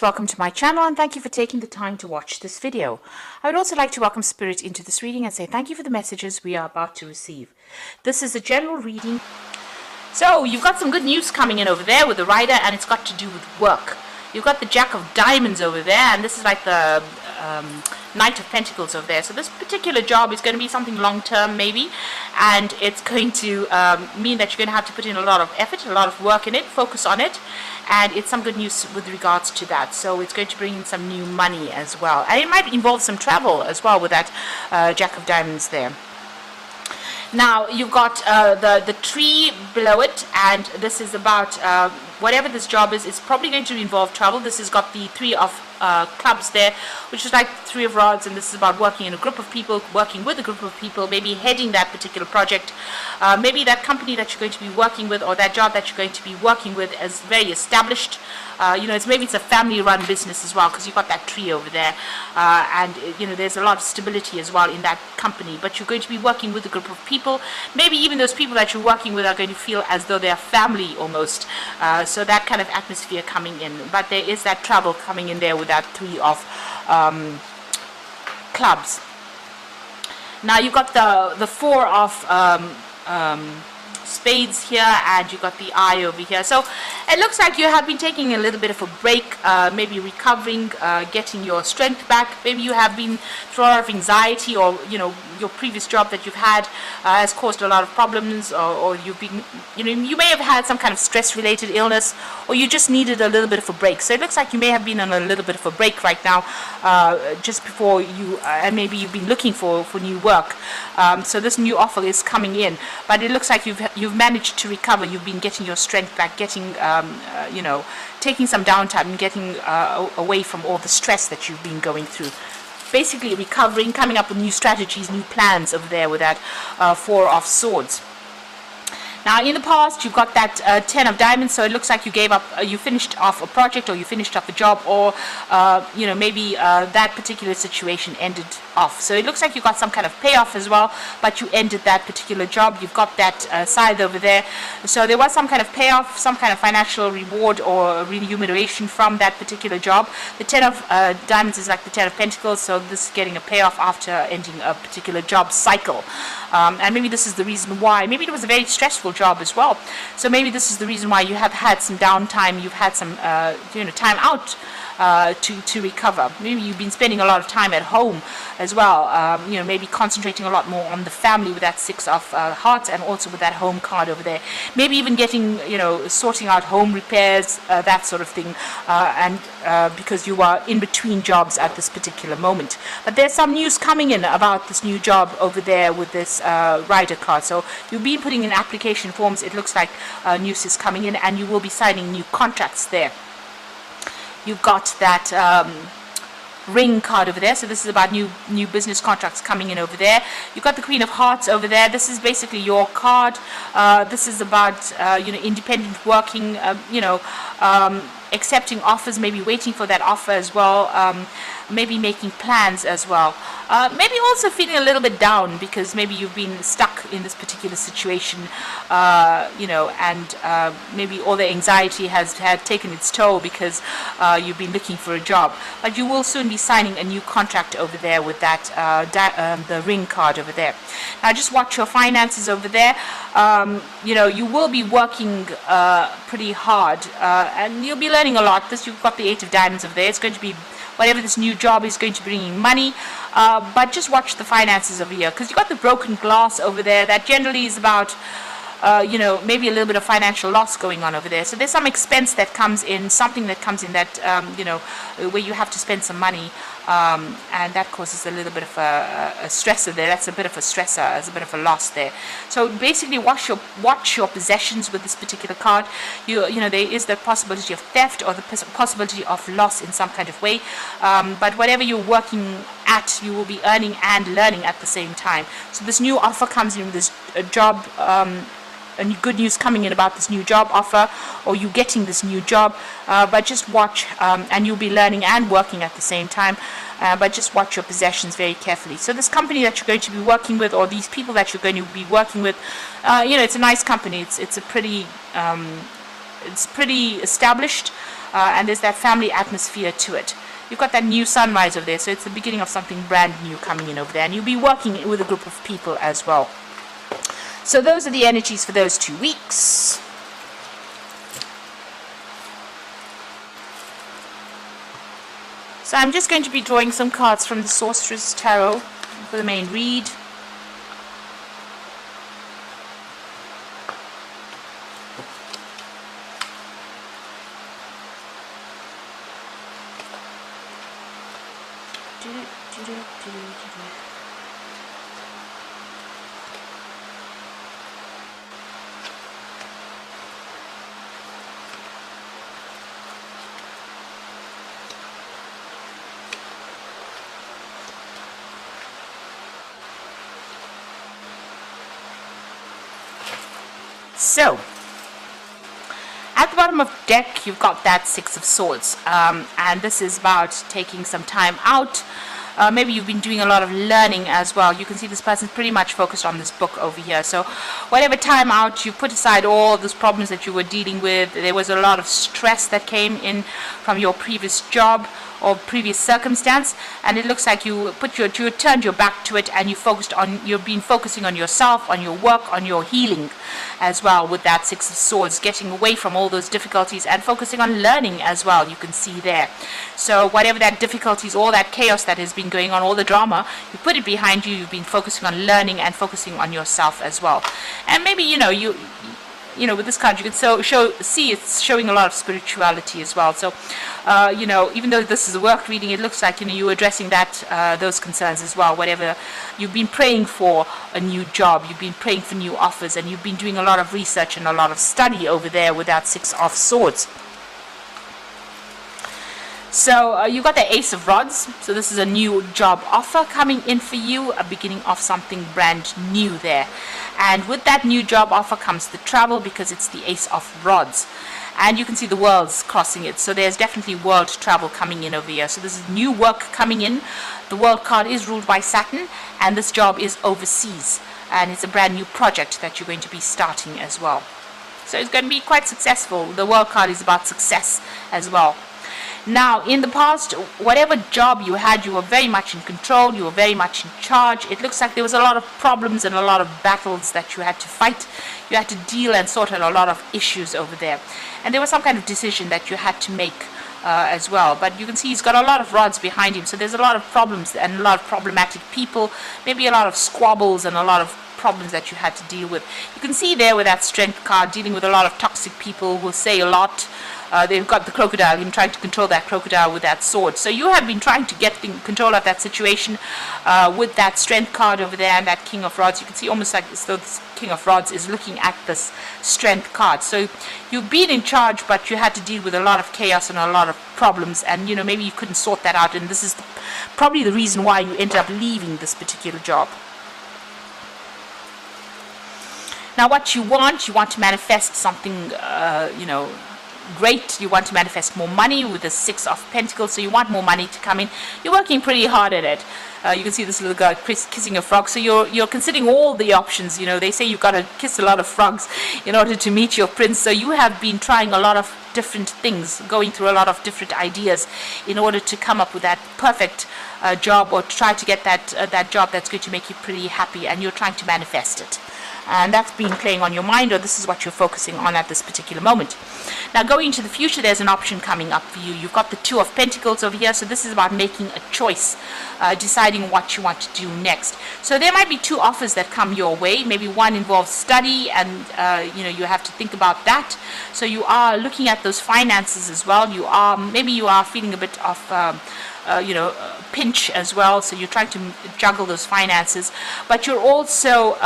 welcome to my channel and thank you for taking the time to watch this video. I would also like to welcome Spirit into this reading and say thank you for the messages we are about to receive. This is a general reading. So you've got some good news coming in over there with the Rider, and it's got to do with work. You've got the Jack of Diamonds over there, and this is like the Knight of Pentacles over there. So this particular job is going to be something long-term maybe, and it's going to mean that you're going to have to put in a lot of effort, a lot of work in it, focus on it, and it's some good news with regards to that. So it's going to bring in some new money as well, and it might involve some travel as well with that Jack of Diamonds there. Now you've got the tree below it, and this is about whatever this job is, it's probably going to involve travel. This has got the Three of Clubs there, which is like Three of Rods, and this is about working in a group of people, working with a group of people, maybe heading that particular project. Maybe that company that you're going to be working with, or that job that you're going to be working with, is very established. Maybe it's a family-run business as well, because you've got that tree over there, and there's a lot of stability as well in that company. But you're going to be working with a group of people. Maybe even those people that you're working with are going to feel as though they're family almost. So that kind of atmosphere coming in. But there is that travel coming in there with that Three of Clubs. Now you've got the Four of Spades here, and you got the Eye over here. So it looks like you have been taking a little bit of a break, maybe recovering, getting your strength back. Maybe you have been through a lot of anxiety, or your previous job that you've had has caused a lot of problems, or you've been you may have had some kind of stress related illness, or you just needed a little bit of a break. So it looks like you may have been on a little bit of a break right now, just before you and maybe you've been looking for new work. So this new offer is coming in, but it looks like you've managed to recover. You've been getting your strength back, getting taking some downtime and getting away from all the stress that you've been going through. Basically recovering, coming up with new strategies, new plans over there with that Four of Swords. Now in the past you've got that Ten of Diamonds, so it looks like you gave up, you finished off a project, or you finished off a job, or maybe that particular situation ended off. So it looks like you got some kind of payoff as well, but you ended that particular job. You've got that scythe over there, so there was some kind of payoff, some kind of financial reward or remuneration from that particular job. The Ten of Diamonds is like the Ten of Pentacles, so this is getting a payoff after ending a particular job cycle. And maybe this is the reason why. Maybe it was a very stressful job as well, so maybe this is the reason why you have had some downtime, you've had some time out to recover. Maybe you've been spending a lot of time at home as well, maybe concentrating a lot more on the family with that Six of Hearts, and also with that home card over there. Maybe even getting sorting out home repairs, that sort of thing, and because you are in between jobs at this particular moment. But there's some news coming in about this new job over there with this Rider card. So you've been putting in application forms. It looks like news is coming in, and you will be signing new contracts there. You've got that Ring card over there, so this is about new business contracts coming in over there. You've got the Queen of Hearts over there. This is basically your card. This is about independent working, accepting offers, maybe waiting for that offer as well, maybe making plans as well. Maybe also feeling a little bit down because maybe you've been stuck in this particular situation, and maybe all the anxiety had taken its toll because you've been looking for a job. But you will soon be signing a new contract over there with that the Ring card over there. Now just watch your finances over there. You will be working pretty hard, and you'll be learning a lot. You've got the Eight of Diamonds over there. It's going to be whatever this new job is going to bring in money, but just watch the finances over here, because you've got the Broken Glass over there. That generally is about maybe a little bit of financial loss going on over there. So there's some expense that comes in, something that comes in that where you have to spend some money, and that causes a little bit of a stressor there. That's a bit of a stressor, it's a bit of a loss there. So basically watch your possessions with this particular card. There is the possibility of theft, or the possibility of loss in some kind of way, but whatever you're working at, you will be earning and learning at the same time. So this new offer comes in with this job, and good news coming in about this new job offer, or you getting this new job, but just watch, and you'll be learning and working at the same time, but just watch your possessions very carefully. So this company that you're going to be working with, or these people that you're going to be working with, it's a nice company. It's a pretty it's pretty established, and there's that family atmosphere to it. You've got that new sunrise over there, so it's the beginning of something brand new coming in over there, and you'll be working with a group of people as well. So those are the energies for those 2 weeks. So I'm just going to be drawing some cards from the Sorcerer's Tarot for the main read. So, at the bottom of the deck, you've got that Six of Swords, and this is about taking some time out. Maybe you've been doing a lot of learning as well. You can see this person's pretty much focused on this book over here. So whatever time out, you put aside all those problems that you were dealing with. There was a lot of stress that came in from your previous job or previous circumstance, and it looks like you turned your back to it, and you've been focusing on yourself, on your work, on your healing as well with that Six of Swords, getting away from all those difficulties and focusing on learning as well. You can see there. So whatever that difficulties, all that chaos that has been going on, all the drama, you put it behind you. You've been focusing on learning and focusing on yourself as well. And maybe with this card you can see it's showing a lot of spirituality as well. So even though this is a work reading, it looks like you're addressing those concerns as well. Whatever you've been praying for, a new job, you've been praying for new offers, and you've been doing a lot of research and a lot of study over there with that Six of Swords. So you got the Ace of Rods. So this is a new job offer coming in for you, a beginning of something brand new there. And with that new job offer comes the travel, because it's the Ace of Rods. And you can see the worlds crossing it. So there's definitely world travel coming in over here. So this is new work coming in. The world card is ruled by Saturn, and this job is overseas. And it's a brand new project that you're going to be starting as well. So it's going to be quite successful. The world card is about success as well. Now, in the past, whatever job you had, you were very much in control, you were very much in charge. It looks like there was a lot of problems and a lot of battles that you had to fight. You had to deal and sort out a lot of issues over there. And there was some kind of decision that you had to make as well. But you can see he's got a lot of rods behind him. So there's a lot of problems and a lot of problematic people, maybe a lot of squabbles and a lot of problems that you had to deal with. You can see there with that Strength card, dealing with a lot of toxic people who say a lot. They've got the crocodile, him trying to control that crocodile with that sword. So you have been trying to get control of that situation with that Strength card over there and that King of Rods. You can see almost like as though this King of Rods is looking at this Strength card. So you've been in charge, but you had to deal with a lot of chaos and a lot of problems, and maybe you couldn't sort that out, and this is probably the reason why you ended up leaving this particular job. Now what you want to manifest something, great. You want to manifest more money with the Six of Pentacles, so you want more money to come in. You're working pretty hard at it. You can see this little girl kissing a frog, so you're considering all the options. They say you've got to kiss a lot of frogs in order to meet your prince, so you have been trying a lot of different things, going through a lot of different ideas in order to come up with that perfect job, or try to get that job that's going to make you pretty happy, and you're trying to manifest it. And that's been playing on your mind, or this is what you're focusing on at this particular moment. Now going into the future, there's an option coming up for you. You've got the Two of Pentacles over here, so this is about making a choice, deciding what you want to do next. So there might be two offers that come your way. Maybe one involves study, and you have to think about that. So you are looking at those finances as well. Maybe you are feeling a bit of pinch as well, so you're trying to juggle those finances, but you're also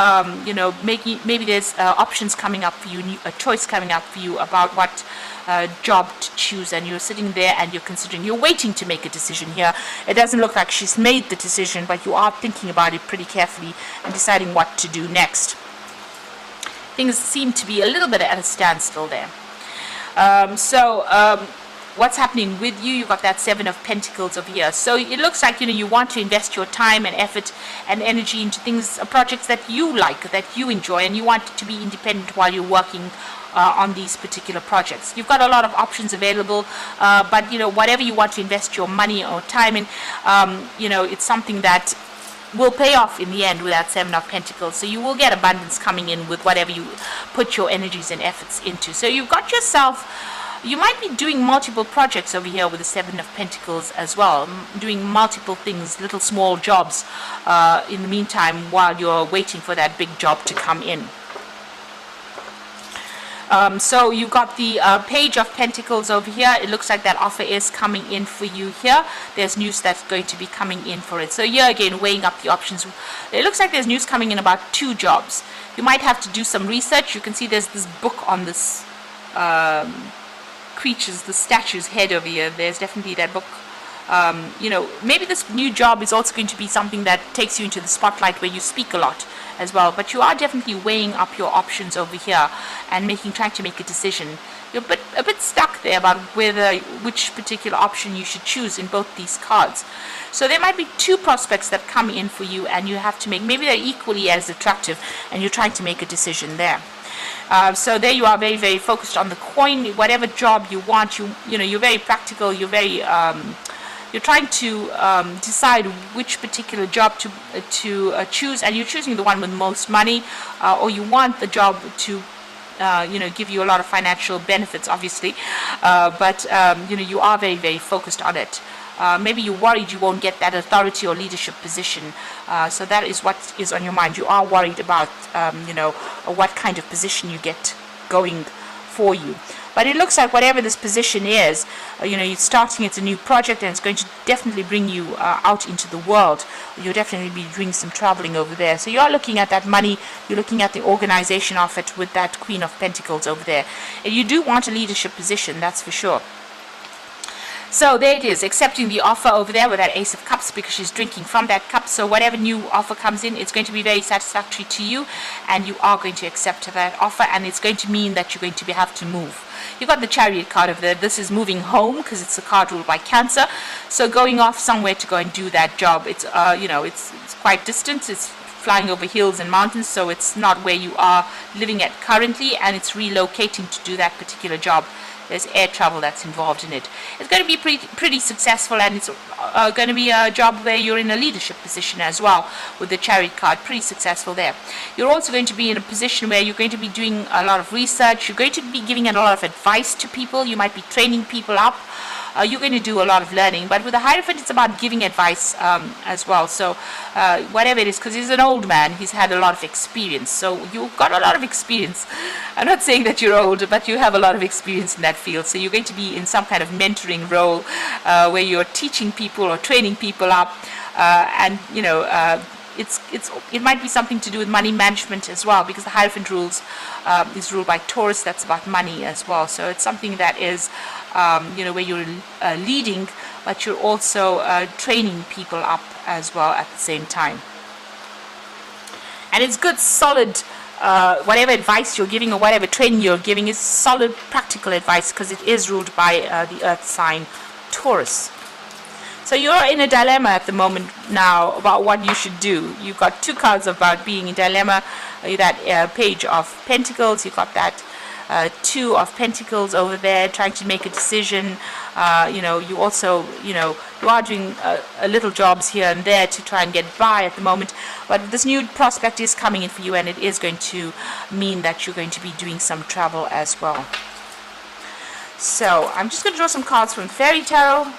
maybe there's options coming up for you, a choice coming up for you about what job to choose, and you're sitting there and you're waiting to make a decision here. It doesn't look like she's made the decision, but you are thinking about it pretty carefully and deciding what to do next. Things seem to be a little bit at a standstill there. What's happening with you? You've got that Seven of Pentacles over here. So it looks like you want to invest your time and effort and energy into things, projects that you like, that you enjoy, and you want to be independent while you're working on these particular projects. You've got a lot of options available, but whatever you want to invest your money or time in, it's something that will pay off in the end with that Seven of Pentacles. So you will get abundance coming in with whatever you put your energies and efforts into. So you've got yourself, you might be doing multiple projects over here with the Seven of Pentacles as well, doing multiple things, little small jobs in the meantime while you're waiting for that big job to come in. So you've got the Page of Pentacles over here. It looks like that offer is coming in for you here. There's news that's going to be coming in for it. So here again, weighing up the options. It looks like there's news coming in about 2 jobs. You might have to do some research. You can see there's this book on this creatures, the statue's head over here. There's definitely that book. Maybe this new job is also going to be something that takes you into the spotlight where you speak a lot as well, but you are definitely weighing up your options over here and trying to make a decision. You're a bit stuck there about which particular option you should choose in both these cards. So there might be 2 prospects that come in for you, and you have to maybe they're equally as attractive, and you're trying to make a decision there. So there you are, very, very focused on the coin. Whatever job you want, you're very practical. You're very you're trying to decide which particular job to choose, and you're choosing the one with most money, or you want the job to give you a lot of financial benefits, obviously, but you are very, very focused on it. Maybe you're worried you won't get that authority or leadership position, so that is what is on your mind. You are worried about what kind of position you get going for you. But it looks like whatever this position is, you're starting, it's a new project, and it's going to definitely bring you out into the world. You'll definitely be doing some traveling over there. So you're looking at that money, you're looking at the organization of it with that Queen of Pentacles over there. And you do want a leadership position, that's for sure. So there it is, accepting the offer over there with that Ace of Cups, because she's drinking from that cup. So whatever new offer comes in, it's going to be very satisfactory to you, and you are going to accept that offer, and it's going to mean that you're going to have to move. You've got the Chariot card over there. This is moving home, because it's a card ruled by Cancer. So going off somewhere to go and do that job. It's it's quite distant. It's flying over hills and mountains, so it's not where you are living at currently, and it's relocating to do that particular job. There's air travel that's involved in it. It's going to be pretty successful, and it's going to be a job where you're in a leadership position as well with the Chariot card. Pretty successful there. You're also going to be in a position where you're going to be doing a lot of research. You're going to be giving a lot of advice to people. You might be training people up. You're going to do a lot of learning, but with the Hierophant, it's about giving advice as well. So whatever it is, because he's an old man, he's had a lot of experience. So you've got a lot of experience. I'm not saying that you're old, but you have a lot of experience in that field. So you're going to be in some kind of mentoring role where you're teaching people or training people up, and it might be something to do with money management as well, because the Hierophant is ruled by Taurus. That's about money as well. So it's something that is where you're leading, but you're also training people up as well at the same time. And it's good, solid, whatever advice you're giving or whatever training you're giving is solid, practical advice, because it is ruled by the earth sign Taurus. So you're in a dilemma at the moment now about what you should do. You've got 2 cards about being in dilemma. That Page of Pentacles, you've got that 2 of Pentacles over there, trying to make a decision. You also, you are doing little jobs here and there to try and get by at the moment. But this new prospect is coming in for you, and it is going to mean that you're going to be doing some travel as well. So I'm just going to draw some cards from Fairy Tarot.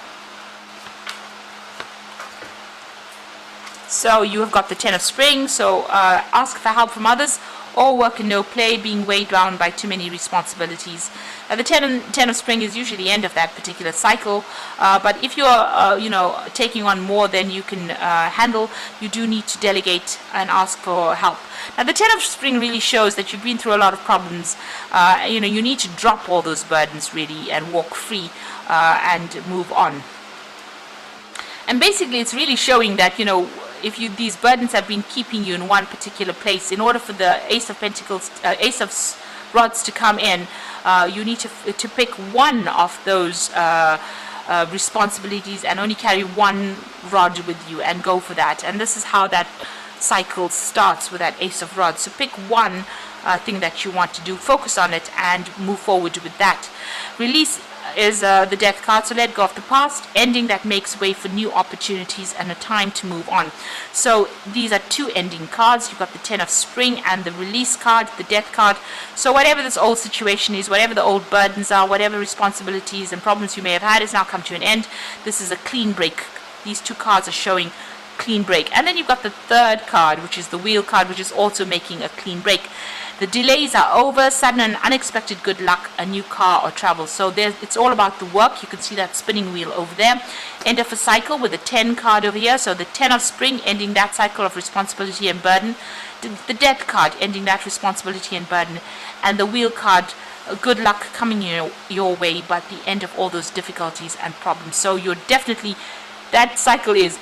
So you have got the Ten of Spring. So ask for help from others. All work and no play, being weighed down by too many responsibilities. The ten of Spring is usually the end of that particular cycle, but if you're taking on more than you can handle, you do need to delegate and ask for help. Now the Ten of Spring really shows that you've been through a lot of problems. You need to drop all those burdens really and walk free and move on. And basically it's really showing that if these burdens have been keeping you in one particular place, in order for the Ace of Pentacles, Ace of Rods to come in, you need to pick one of those responsibilities and only carry one rod with you and go for that. And this is how that cycle starts with that Ace of Rods. So pick one thing that you want to do. Focus on it and move forward with that. Release is the death card, so let go of the past, ending that makes way for new opportunities and a time to move on. So these are two ending cards. You've got the 10 of spring and the release card, the death card. So whatever this old situation is, whatever the old burdens are, whatever responsibilities and problems you may have had has now come to an end. This is a clean break. These two cards are showing clean break. And then you've got the third card, which is the wheel card, which is also making a clean break. The delays are over, sudden and unexpected good luck, a new car or travel. So it's all about the work. You can see that spinning wheel over there. End of a cycle with the 10 card over here. So the 10 of spring, ending that cycle of responsibility and burden. The death card, ending that responsibility and burden. And the wheel card, good luck coming your way, but the end of all those difficulties and problems. So you're definitely, that cycle is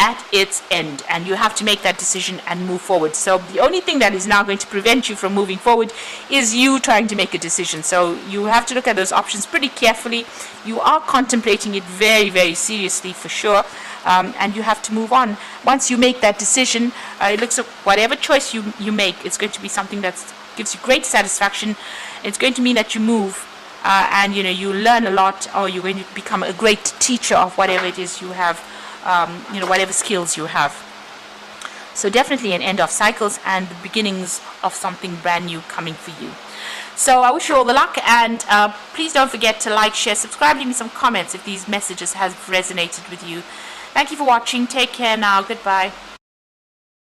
at its end, and you have to make that decision and move forward. So the only thing that is now going to prevent you from moving forward is you trying to make a decision. So you have to look at those options pretty carefully. You are contemplating it very, very seriously for sure, and you have to move on. Once you make that decision, it looks like whatever choice you make, it's going to be something that gives you great satisfaction. It's going to mean that you move and you learn a lot, or you're going to become a great teacher of whatever it is you have, whatever skills you have. So definitely an end of cycles and the beginnings of something brand new coming for you. So I wish you all the luck, and please don't forget to like, share, subscribe, leave me some comments if these messages have resonated with you. Thank you for watching. Take care now. Goodbye.